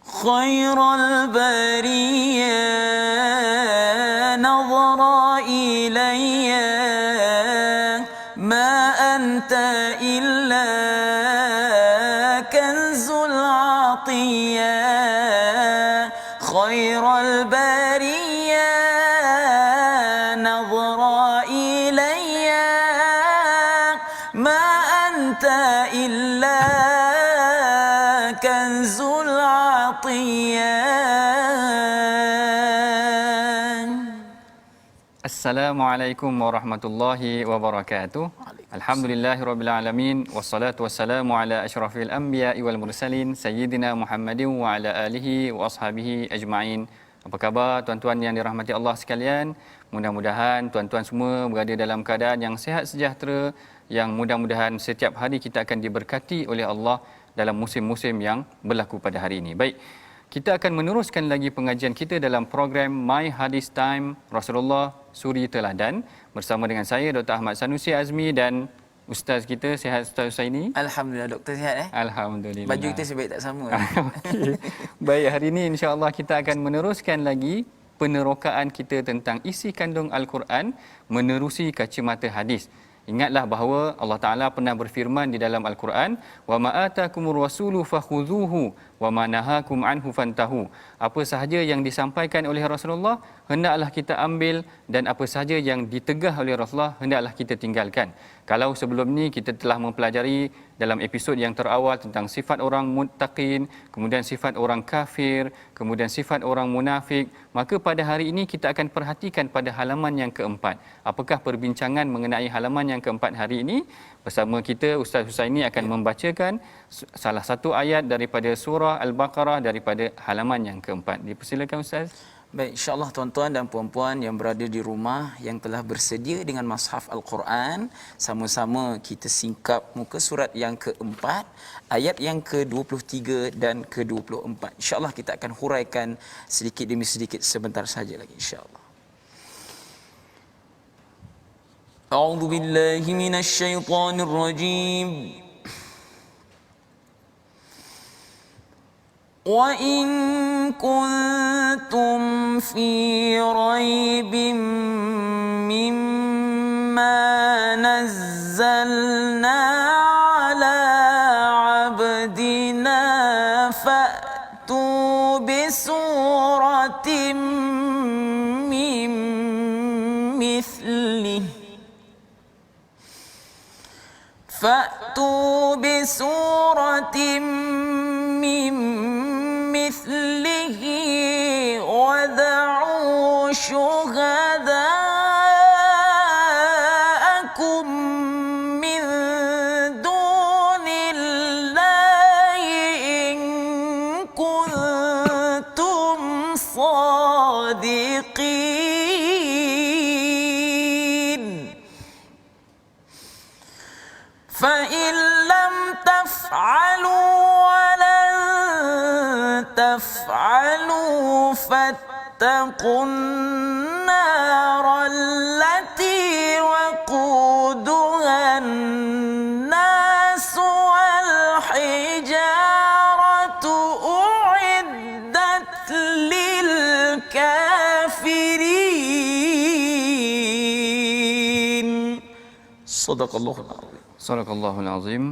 خير البرية نظرا إلي ما أنت إلا كنز العطية خير البرية نظرا إلي ما أنت إلا كنز العطية. Assalamualaikum warahmatullahi wabarakatuh. Alhamdulillahirabbil alamin wassalatu wassalamu ala asyrafil anbiya'i wal mursalin sayyidina Muhammadin wa ala alihi wa ashabihi ajma'in. Apa khabar tuan-tuan yang dirahmati Allah sekalian? Mudah-mudahan tuan-tuan semua berada dalam keadaan yang sihat sejahtera, yang mudah-mudahan setiap hari kita akan diberkati oleh Allah dalam musim-musim yang berlaku pada hari ini. Baik, kita akan meneruskan lagi pengajian kita dalam program My Hadis Time Rasulullah Suri Teladan bersama dengan saya Dr. Ahmad Sanusi Azmi dan Ustaz kita. Sihat Ustaz Husaini? Alhamdulillah doktor, sihat Alhamdulillah. Baju kita sebaik tak sama. Okey. Baik, hari ini insya-Allah kita akan meneruskan lagi penerokaan kita tentang isi kandung Al-Quran menerusi kacamata hadis. Ingatlah bahawa Allah Taala pernah berfirman di dalam Al-Quran, "Wa ma atakumur rasulu fakhudhuhu wa ma nahakum anhu fantahu." Apa sahaja yang disampaikan oleh Rasulullah hendaklah kita ambil, dan apa sahaja yang ditegah oleh Rasulullah hendaklah kita tinggalkan. Kalau sebelum ni kita telah mempelajari dalam episod yang terawal tentang sifat orang muttaqin, kemudian sifat orang kafir, kemudian sifat orang munafik, maka pada hari ini kita akan perhatikan pada halaman yang keempat. Apakah perbincangan mengenai halaman yang keempat hari ini? Bersama kita Ustaz Husaini akan membacakan salah satu ayat daripada surah Al-Baqarah daripada halaman yang keempat. Dipersilakan Ustaz. Baik, insya-Allah tuan-tuan dan puan-puan yang berada di rumah yang telah bersedia dengan mushaf Al-Quran, sama-sama kita singkap muka surat yang keempat, ayat yang ke-23 dan ke-24. Insya-Allah kita akan huraikan sedikit demi sedikit sebentar saja lagi insya-Allah. A'udzu billahi minasy syaithanir rajim. وَإِن كُنتُمْ فِي رَيْبٍ مِّمَّا نَزَّلْنَا عَلَىٰ عَبْدِنَا فَأْتُوا بِسُورَةٍ مِّن مثله وَادْعُوا شُهَدَاءَكُم مِّن دُونِ اللَّهِ إِن كُنتُمْ صَادِقِينَ فَإِن لَّمْ تَفْعَلُوا وَلَن تَفْعَلُوا فَاتَّقُوا النَّارَ الَّتِي وَقُودُهَا النَّاسُ وَالْحِجَارَةُ أُعِدَّتْ لِلْكَافِرِينَ. Shadaqallahul azim. Sadaqallahul azim.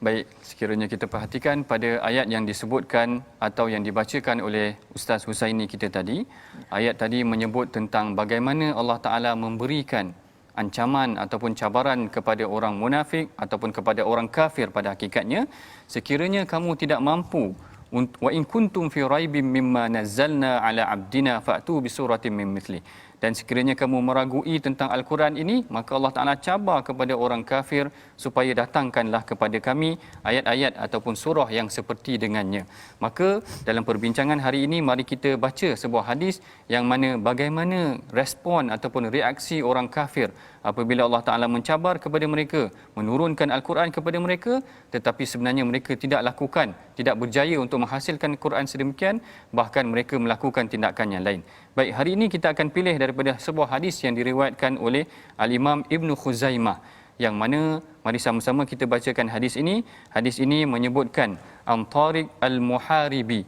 Baik, sekiranya kita perhatikan pada ayat yang disebutkan atau yang dibacakan oleh Ustaz Husaini kita tadi, ayat tadi menyebut tentang bagaimana Allah Taala memberikan ancaman ataupun cabaran kepada orang munafik ataupun kepada orang kafir pada hakikatnya, sekiranya kamu tidak mampu, wa in kuntum fi raibim mimma nazzalna ala abdina fa'tu bi suratin min mithli. Dan sekiranya kamu meragui tentang Al-Quran ini, maka Allah Ta'ala cabar kepada orang kafir supaya datangkanlah kepada kami ayat-ayat ataupun surah yang seperti dengannya. Maka dalam perbincangan hari ini, mari kita baca sebuah hadis yang mana bagaimana respon ataupun reaksi orang kafir apabila Allah Ta'ala mencabar kepada mereka, menurunkan Al-Quran kepada mereka, tetapi sebenarnya mereka tidak lakukan, tidak berjaya untuk menghasilkan Quran sedemikian, bahkan mereka melakukan tindakan yang lain. Baik, hari ini kita akan pilih daripada sebuah hadis yang diriwayatkan oleh Al-Imam Ibn Khuzaimah, yang mana mari sama-sama kita bacakan hadis ini. Hadis ini menyebutkan An Tariq Al-Muharibi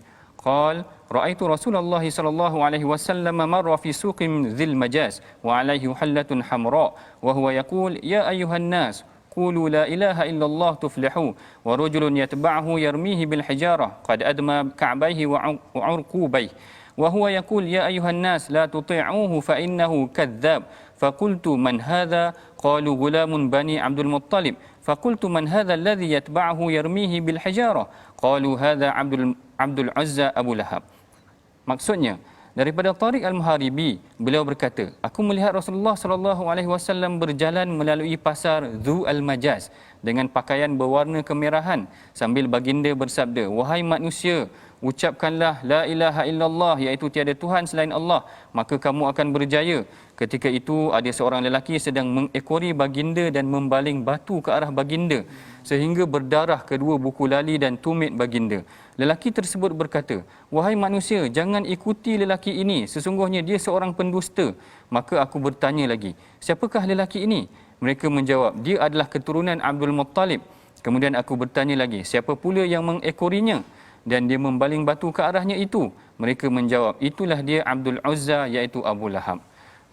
قال رأيت رسول الله صلى الله عليه وسلم مر في سوق ذي المجاز وعليه حلة حمراء وهو يقول يا أيها الناس قولوا لا إله إلا الله تفلحوا ورجل يتبعه يرميه بالحجارة قد أدمى كعبيه وعرقوبيه وهو يقول يا أيها الناس لا تطيعوه فإنه كذاب فقلت من هذا قالوا غلام بني عبد المطلب فقلت من هذا الذي يتبعه يرميه بالحجارة قالوا هذا عبد العزى أبو لهب. Maksudnya daripada Tariq Al-Muharibi, beliau berkata, aku melihat Rasulullah sallallahu alaihi wasallam berjalan melalui pasar Dhu Al-Majaz dengan pakaian berwarna kemerahan sambil baginda bersabda, wahai manusia, ucapkanlah la ilaha illallah, iaitu tiada Tuhan selain Allah, maka kamu akan berjaya. Ketika itu ada seorang lelaki sedang mengekori baginda dan membaling batu ke arah baginda sehingga berdarah kedua buku lali dan tumit baginda. Lelaki tersebut berkata, wahai manusia, jangan ikuti lelaki ini, sesungguhnya dia seorang pendusta. Maka aku bertanya lagi, siapakah lelaki ini? Mereka menjawab, dia adalah keturunan Abdul Muttalib. Kemudian aku bertanya lagi, siapa pula yang mengekorinya dan dia membaling batu ke arahnya itu? Mereka menjawab, itulah dia Abdul Uzza, iaitu Abu Lahab.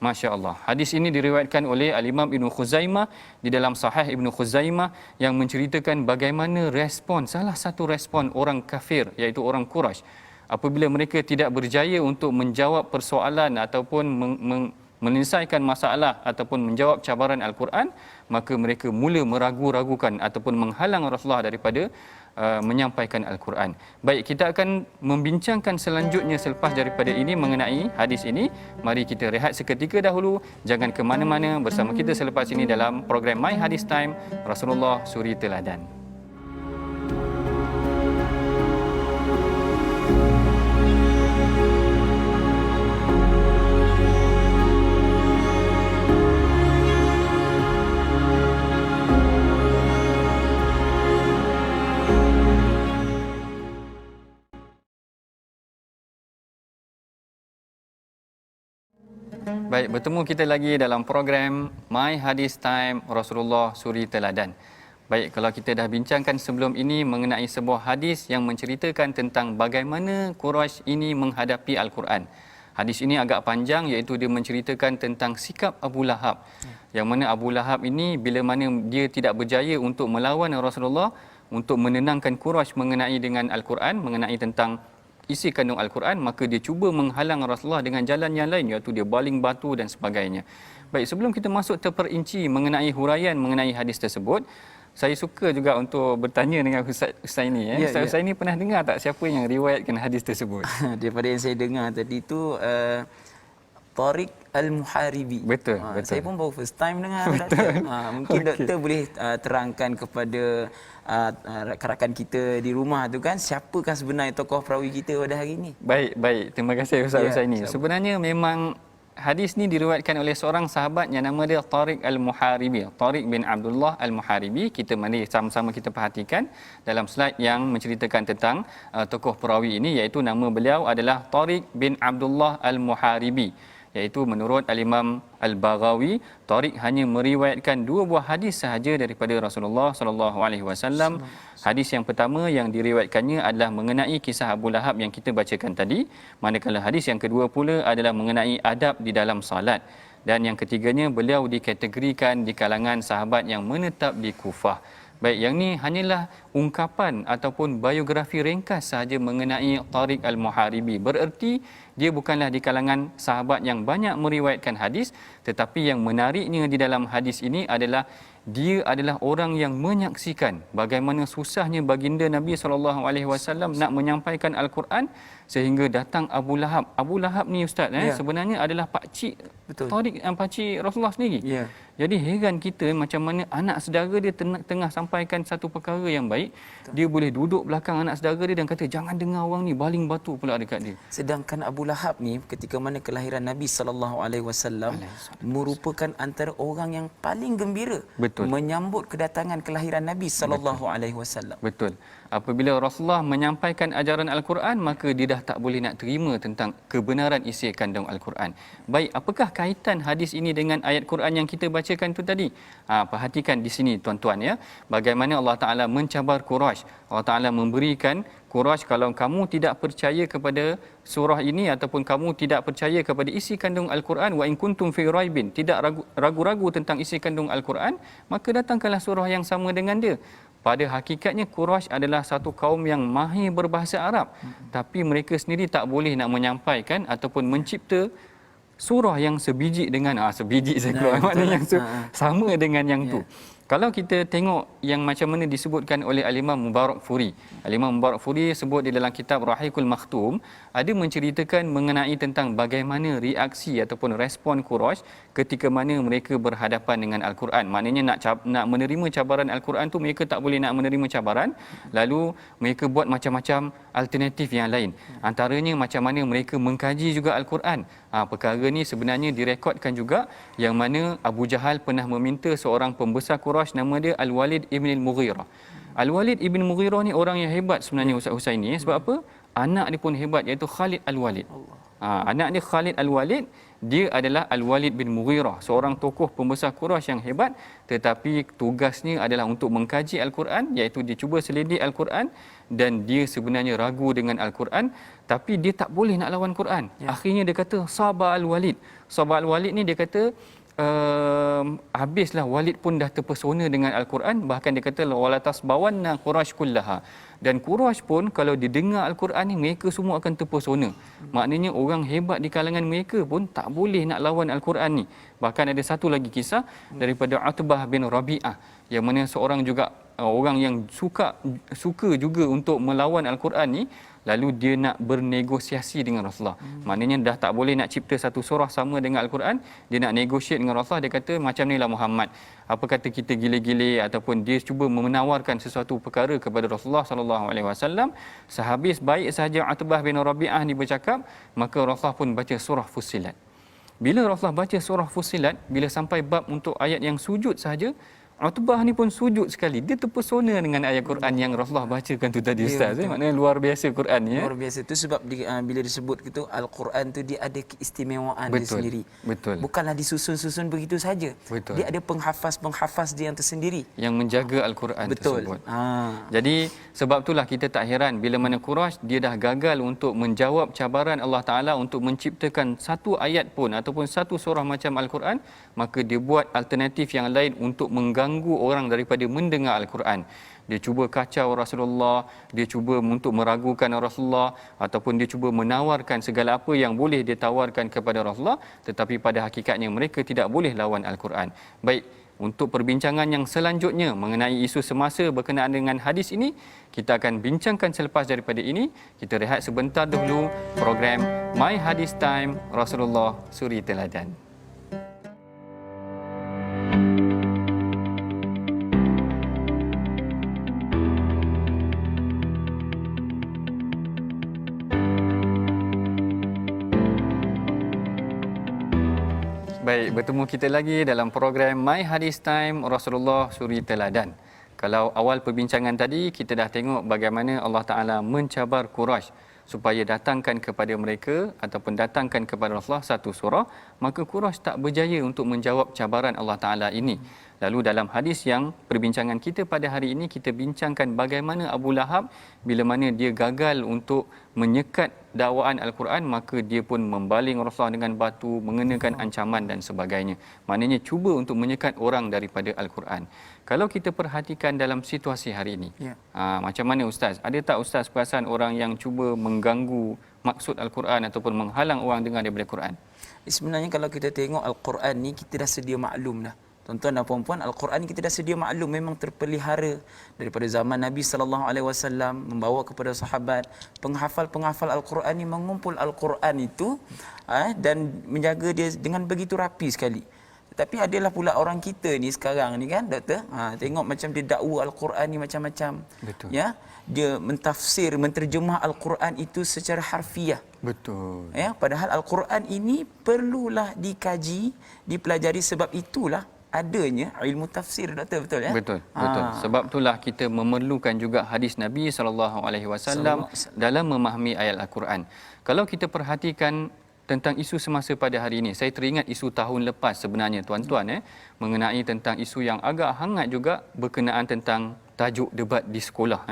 Masya Allah. Hadis ini diriwayatkan oleh Al-Imam Ibn Khuzaimah di dalam Sahih Ibn Khuzaimah yang menceritakan bagaimana salah satu respon orang kafir, iaitu orang Quraisy, apabila mereka tidak berjaya untuk menjawab persoalan ataupun menyelesaikan masalah ataupun menjawab cabaran Al-Quran, maka mereka mula meragu-ragukan ataupun menghalang Rasulullah daripada menyampaikan Al-Quran. Baik, kita akan membincangkan selanjutnya selepas daripada ini mengenai hadis ini. Mari kita rehat seketika dahulu. Jangan ke mana-mana, bersama kita selepas ini dalam program My Hadis Time, Rasulullah Suri Teladan. Baik, bertemu kita lagi dalam program My Hadis Time, Rasulullah Suri Teladan. Baik, kalau kita dah bincangkan sebelum ini mengenai sebuah hadis yang menceritakan tentang bagaimana Quraisy ini menghadapi Al-Quran. Hadis ini agak panjang, iaitu dia menceritakan tentang sikap Abu Lahab. Yang mana Abu Lahab ini bila mana dia tidak berjaya untuk melawan Rasulullah, untuk menenangkan Quraisy mengenai dengan Al-Quran, mengenai tentang isi kandung Al-Quran, maka dia cuba menghalang Rasulullah dengan jalan yang lain, iaitu dia baling batu dan sebagainya. Baik, sebelum kita masuk terperinci mengenai huraian mengenai hadis tersebut, saya suka juga untuk bertanya dengan Ustaz ini. Ustaz ini pernah dengar tak siapa yang riwayatkan hadis tersebut? Daripada yang saya dengar tadi tu Tariq Al-Muharibi. Betul. Saya pun baru first time dengar. Mungkin doktor boleh terangkan kepada rakan-rakan kita di rumah tu kan, siapakah sebenarnya tokoh perawi kita pada hari ini? Baik. Terima kasih Ustaz ini. Sebenarnya memang hadis ni diriwayatkan oleh seorang sahabat yang nama dia Tariq Al-Muharibi. Tariq bin Abdullah Al-Muharibi. Kita mari sama-sama kita perhatikan dalam slide yang menceritakan tentang tokoh perawi ini, iaitu nama beliau adalah Tariq bin Abdullah Al-Muharibi. Iaitu menurut Al-Imam Al-Baghawi, Tariq hanya meriwayatkan 2 buah hadis sahaja daripada Rasulullah sallallahu alaihi wasallam. Hadis yang pertama yang diriwayatkannya adalah mengenai kisah Abu Lahab yang kita bacakan tadi, manakala hadis yang kedua pula adalah mengenai adab di dalam salat. Dan yang ketiganya, beliau dikategorikan di kalangan sahabat yang menetap di Kufah. Baik, yang ni hanyalah ungkapan ataupun biografi ringkas sahaja mengenai Tariq Al-Muharibi. Bererti dia bukanlah di kalangan sahabat yang banyak meriwayatkan hadis, tetapi yang menariknya di dalam hadis ini adalah dia adalah orang yang menyaksikan bagaimana susahnya baginda Nabi SAW nak menyampaikan Al-Quran sehingga datang Abu Lahab. Abu Lahab ni Ustaz sebenarnya adalah pakcik Tariq, pakcik Rasulullah sendiri. Jadi heran kita macam mana anak saudara dia tengah sampaikan satu perkara yang baik, dia boleh duduk belakang anak saudara dia dan kata jangan dengar orang ni, baling batu pula dekat dia. Sedangkan Abu Lahab ni ketika mana kelahiran Nabi SAW merupakan antara orang yang paling gembira menyambut kedatangan kelahiran Nabi SAW. Betul. Apabila Rasulullah menyampaikan ajaran Al-Quran, maka dia dah tak boleh nak terima tentang kebenaran isi kandung Al-Quran. Baik, apakah kaitan hadis ini dengan ayat Quran yang kita baca bacakan itu tadi. Perhatikan di sini tuan-tuan ya, bagaimana Allah Taala mencabar Quraisy. Allah Taala memberikan Quraisy, kalau kamu tidak percaya kepada surah ini ataupun kamu tidak percaya kepada isi kandung Al-Quran, wa in kuntum fi raibin, tidak ragu-ragu tentang isi kandung Al-Quran, maka datangkanlah surah yang sama dengan dia. Pada hakikatnya Quraisy adalah satu kaum yang mahir berbahasa Arab, tapi mereka sendiri tak boleh nak menyampaikan ataupun mencipta surah yang sebiji dengan sebiji saya keluar maknanya yang sama dengan yang tu. Kalau kita tengok yang macam mana disebutkan oleh Al-Imam Mubarakfuri. Al-Imam Mubarakfuri sebut di dalam kitab Rahiqul Makhtum, ada menceritakan mengenai tentang bagaimana reaksi ataupun respon Quraisy ketika mana mereka berhadapan dengan Al-Quran. Maknanya nak menerima cabaran Al-Quran tu mereka tak boleh nak menerima cabaran, lalu mereka buat macam-macam alternatif yang lain. Antaranya macam mana mereka mengkaji juga Al-Quran. Perkara ni sebenarnya direkodkan juga, yang mana Abu Jahal pernah meminta seorang pembesar Quraisy, nama dia Al-Walid ibn Al-Mughirah. Al-Walid ibn Mughirah ni orang yang hebat sebenarnya Ustaz Husaini. Sebab apa? Anak dia pun hebat, iaitu Khalid Al-Walid. Anak dia Khalid Al-Walid, dia adalah Al-Walid bin Mughirah, seorang tokoh pembesar Quraisy yang hebat, tetapi tugasnya adalah untuk mengkaji Al-Quran, iaitu dia cuba selidik Al-Quran, dan dia sebenarnya ragu dengan Al-Quran, tapi dia tak boleh nak lawan Quran. Akhirnya dia kata sabar Al-Walid. Sabar Al-Walid ni dia kata habislah Walid pun dah terpesona dengan Al-Quran. Bahkan dia kata wala tasbawanna Quraisy kullaha, dan Quraisy pun kalau didengar Al-Quran ni mereka semua akan terpesona. Maknanya orang hebat di kalangan mereka pun tak boleh nak lawan Al-Quran ni. Bahkan ada satu lagi kisah daripada Utbah bin Rabi'ah, yang mana seorang juga orang yang suka juga untuk melawan Al-Quran ni, lalu dia nak bernegosiasi dengan Rasulullah. Maknanya dah tak boleh nak cipta satu surah sama dengan Al-Quran, dia nak negotiate dengan Rasulullah. Dia kata macam ni lah Muhammad, apa kata kita gile-gile, ataupun dia cuba menawarkan sesuatu perkara kepada Rasulullah sallallahu alaihi wasallam. Sehabis baik sahaja Utbah bin Rabi'ah ni bercakap, maka Rasulullah pun baca surah Fussilat. Bila Rasulullah baca surah Fussilat, bila sampai bab untuk ayat yang sujud sahaja, Utbah ni pun sujud sekali. Dia terpesona dengan ayat Quran yang Rasulullah bacakan tu tadi, Ustaz. Maknanya luar biasa Quran ni. Luar biasa. Itu sebab bila disebut gitu, Al-Quran tu dia ada keistimewaan dia sendiri. Betul. Bukanlah disusun-susun begitu saja. Betul. Dia ada penghafaz dia yang tersendiri yang menjaga Al-Quran tersebut. Jadi sebab itulah kita tak heran bila mana Quraisy dia dah gagal untuk menjawab cabaran Allah Taala untuk menciptakan satu ayat pun ataupun satu surah macam Al-Quran, maka dia buat alternatif yang lain untuk mengganggu orang daripada mendengar Al-Quran. Dia cuba kacau Rasulullah, dia cuba untuk meragukan Rasulullah, ataupun dia cuba menawarkan segala apa yang boleh dia tawarkan kepada Rasulullah, tetapi pada hakikatnya mereka tidak boleh lawan Al-Quran. Baik, untuk perbincangan yang selanjutnya mengenai isu semasa berkenaan dengan hadis ini, kita akan bincangkan selepas daripada ini. Kita rehat sebentar dahulu. Program My Hadis Time, Rasulullah Suri Teladan. Baik, bertemu kita lagi dalam program My Hadis Time, Rasulullah Suri Teladan. Kalau awal perbincangan tadi, kita dah tengok bagaimana Allah Ta'ala mencabar Quraisy supaya datangkan kepada mereka ataupun datangkan kepada Rasulullah satu surah, maka Quraisy tak berjaya untuk menjawab cabaran Allah Ta'ala ini. Lalu dalam hadis yang perbincangan kita pada hari ini, kita bincangkan bagaimana Abu Lahab bila mana dia gagal untuk menyekat dakwaan Al-Quran, maka dia pun membaling Rasulullah dengan batu, mengenakan ancaman dan sebagainya. Maknanya cuba untuk menyekat orang daripada Al-Quran. Kalau kita perhatikan dalam situasi hari ini, macam mana Ustaz? Ada tak Ustaz perasan orang yang cuba mengganggu maksud Al-Quran ataupun menghalang orang dengar daripada Quran? Sebenarnya kalau kita tengok Al-Quran ni, kita dah sedia maklum dah. Tuan-tuan dan puan-puan, Al-Quran ni kita dah sedia maklum, memang terpelihara daripada zaman Nabi sallallahu alaihi wasallam, membawa kepada sahabat. Penghafal-penghafal Al-Quran ni mengumpul Al-Quran itu dan menjaga dia dengan begitu rapi sekali. Tapi adalah pula orang kita ni sekarang ni kan, doktor, tengok macam dia dakwa Al-Quran ni macam-macam. Betul. Ya, dia mentafsir, menterjemah Al-Quran itu secara harfiah. Betul. Ya, padahal Al-Quran ini perlulah dikaji, dipelajari, sebab itulah adanya ilmu tafsir, doktor, betul ya? Betul, betul. Sebab itulah kita memerlukan juga hadis Nabi sallallahu alaihi wasallam dalam memahami ayat Al-Quran. Kalau kita perhatikan tentang isu semasa pada hari ini. Saya teringat isu tahun lepas sebenarnya tuan-tuan mengenai tentang isu yang agak hangat juga berkenaan tentang tajuk debat di sekolah.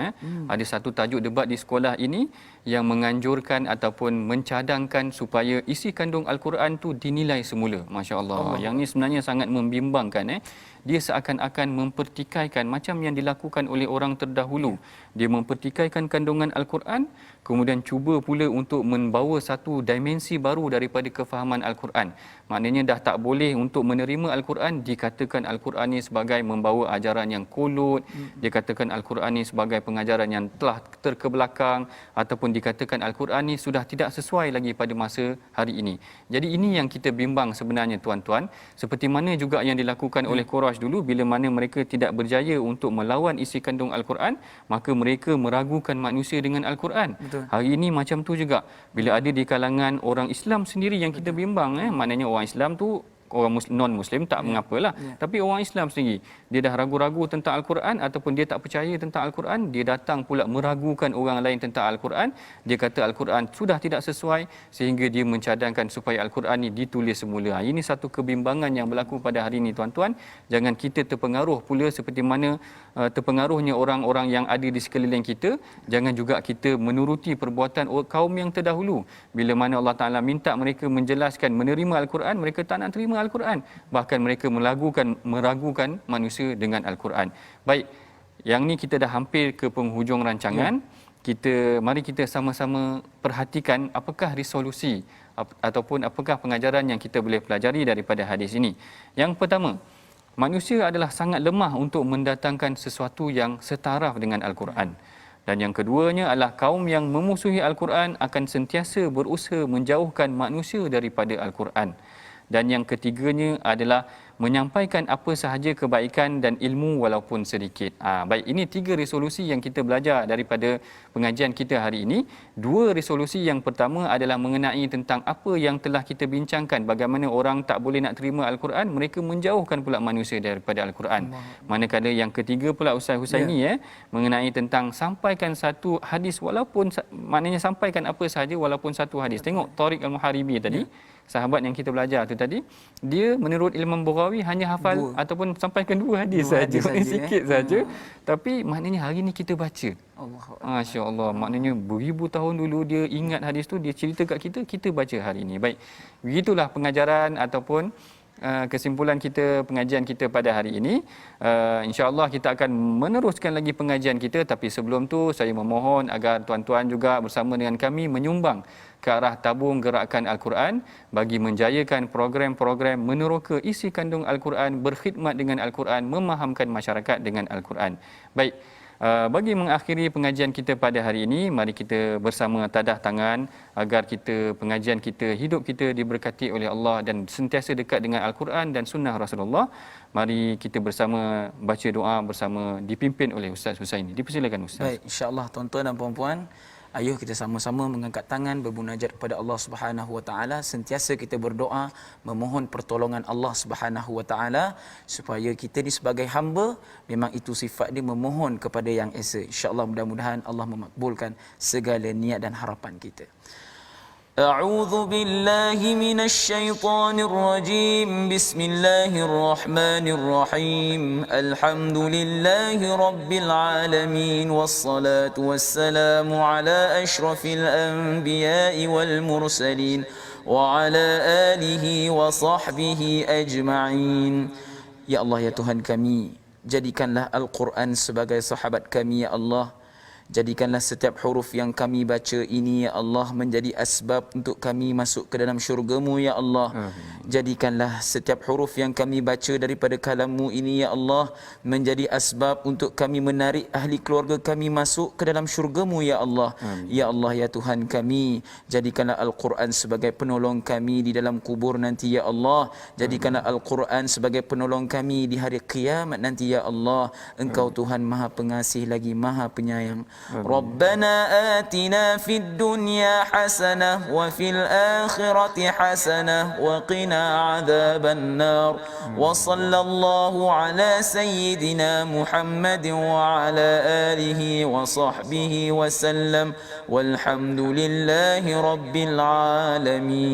Ada satu tajuk debat di sekolah ini yang menganjurkan ataupun mencadangkan supaya isi kandung Al-Quran tu dinilai semula. Masya-Allah. Yang ni sebenarnya sangat membimbangkan. Dia seakan-akan mempertikaikan macam yang dilakukan oleh orang terdahulu. Dia mempertikaikan kandungan Al-Quran, kemudian cuba pula untuk membawa satu dimensi baru daripada kefahaman Al-Quran. Maknanya dah tak boleh untuk menerima Al-Quran, dikatakan Al-Quran ni sebagai membawa ajaran yang kolot, dikatakan Al-Quran ni sebagai pengajaran yang telah terkebelakang, ataupun dikatakan Al-Quran ni sudah tidak sesuai lagi pada masa hari ini. Jadi ini yang kita bimbang sebenarnya tuan-tuan, seperti mana juga yang dilakukan oleh Quraisy dulu bila mana mereka tidak berjaya untuk melawan isi kandung Al-Quran, maka mereka meragukan manusia dengan Al-Quran. Betul. Hari ini macam tu juga. Bila ada di kalangan orang Islam sendiri yang kita bimbang, maknanya orang Islam tu orang non-Muslim tak mengapalah. Tapi orang Islam sendiri, dia dah ragu-ragu tentang Al-Quran ataupun dia tak percaya tentang Al-Quran, dia datang pula meragukan orang lain tentang Al-Quran. Dia kata Al-Quran sudah tidak sesuai sehingga dia mencadangkan supaya Al-Quran ni ditulis semula. Ini satu kebimbangan yang berlaku pada hari ini tuan-tuan. Jangan kita terpengaruh pula seperti mana terpengaruhnya orang-orang yang ada di sekeliling kita. Jangan juga kita menuruti perbuatan kaum yang terdahulu. Bila mana Allah Ta'ala minta mereka menjelaskan, menerima Al-Quran, mereka tak nak terima Al-Quran. Bahkan mereka meragukan manusia dengan Al-Quran. Baik, yang ni kita dah hampir ke penghujung rancangan. Mari kita sama-sama perhatikan apakah resolusi ataupun apakah pengajaran yang kita boleh pelajari daripada hadis ini. Yang pertama, manusia adalah sangat lemah untuk mendatangkan sesuatu yang setaraf dengan Al-Quran. Dan yang keduanya adalah kaum yang memusuhi Al-Quran akan sentiasa berusaha menjauhkan manusia daripada Al-Quran. Dan yang ketiganya adalah menyampaikan apa sahaja kebaikan dan ilmu walaupun sedikit. Baik, ini 3 resolusi yang kita belajar daripada pengajian kita hari ini. 2 resolusi yang pertama adalah mengenai tentang apa yang telah kita bincangkan, bagaimana orang tak boleh nak terima Al-Quran, mereka menjauhkan pula manusia daripada Al-Quran. Manakala yang ketiga pula Ustaz Husaini mengenai tentang sampaikan satu hadis walaupun, maknanya sampaikan apa sahaja walaupun satu hadis. Tengok Tariq Al-Muharibi tadi, sahabat yang kita belajar tu tadi, dia menurut Imam Baghawi hanya hafal ataupun sampaikan 2 hadis saja, sikit saja. Tapi maknanya hari ni kita baca. Masya-Allah, maknanya beribu tahun dulu dia ingat hadis tu, dia cerita kat kita, kita baca hari ini. Baik, begitulah pengajaran ataupun kesimpulan kita, pengajian kita pada hari ini. InsyaAllah kita akan meneruskan lagi pengajian kita. Tapi sebelum tu saya memohon agar tuan-tuan juga bersama dengan kami menyumbang ke arah tabung gerakan Al-Quran bagi menjayakan program-program meneroka isi kandung Al-Quran, berkhidmat dengan Al-Quran, memahamkan masyarakat dengan Al-Quran. Baik, bagi mengakhiri pengajian kita pada hari ini, mari kita bersama tadah tangan agar pengajian kita, hidup kita diberkati oleh Allah dan sentiasa dekat dengan Al-Quran dan sunnah Rasulullah. Mari kita bersama baca doa bersama, dipimpin oleh Ustaz Husaini. Dipersilakan Ustaz. Baik, insya-Allah tuan-tuan dan puan-puan, ayuh kita sama-sama mengangkat tangan bermunajat kepada Allah Subhanahu Wa Taala, sentiasa kita berdoa memohon pertolongan Allah Subhanahu Wa Taala supaya kita ni sebagai hamba, memang itu sifat dia memohon kepada Yang Esa. Insya-Allah mudah-mudahan Allah memakbulkan segala niat dan harapan kita. أعوذ بالله من الشيطان الرجيم بسم الله الرحمن الرحيم الحمد لله رب العالمين والصلاة والسلام على أشرف الأنبياء والمرسلين وعلى آله وصحبه أجمعين. Ya Allah, ya Tuhan kami, jadikanlah Al-Quran sebagai sahabat kami, ya Allah. Jadikanlah setiap huruf yang kami baca ini, ya Allah, menjadi asbab untuk kami masuk ke dalam syurga-Mu, ya Allah. Jadikanlah setiap huruf yang kami baca daripada kalam-Mu ini, ya Allah, menjadi asbab untuk kami menarik ahli keluarga kami masuk ke dalam syurga-Mu, ya Allah. Ya Allah, ya Tuhan kami, jadikanlah Al-Quran sebagai penolong kami di dalam kubur nanti, ya Allah. Jadikanlah Al-Quran sebagai penolong kami di hari kiamat nanti, ya Allah. Engkau Tuhan Maha Pengasih lagi Maha Penyayang. ربنا آتنا في الدنيا حسنة وفي الآخرة حسنة وقنا عذاب النار وصلى الله على سيدنا محمد وعلى آله وصحبه وسلم والحمد لله رب العالمين.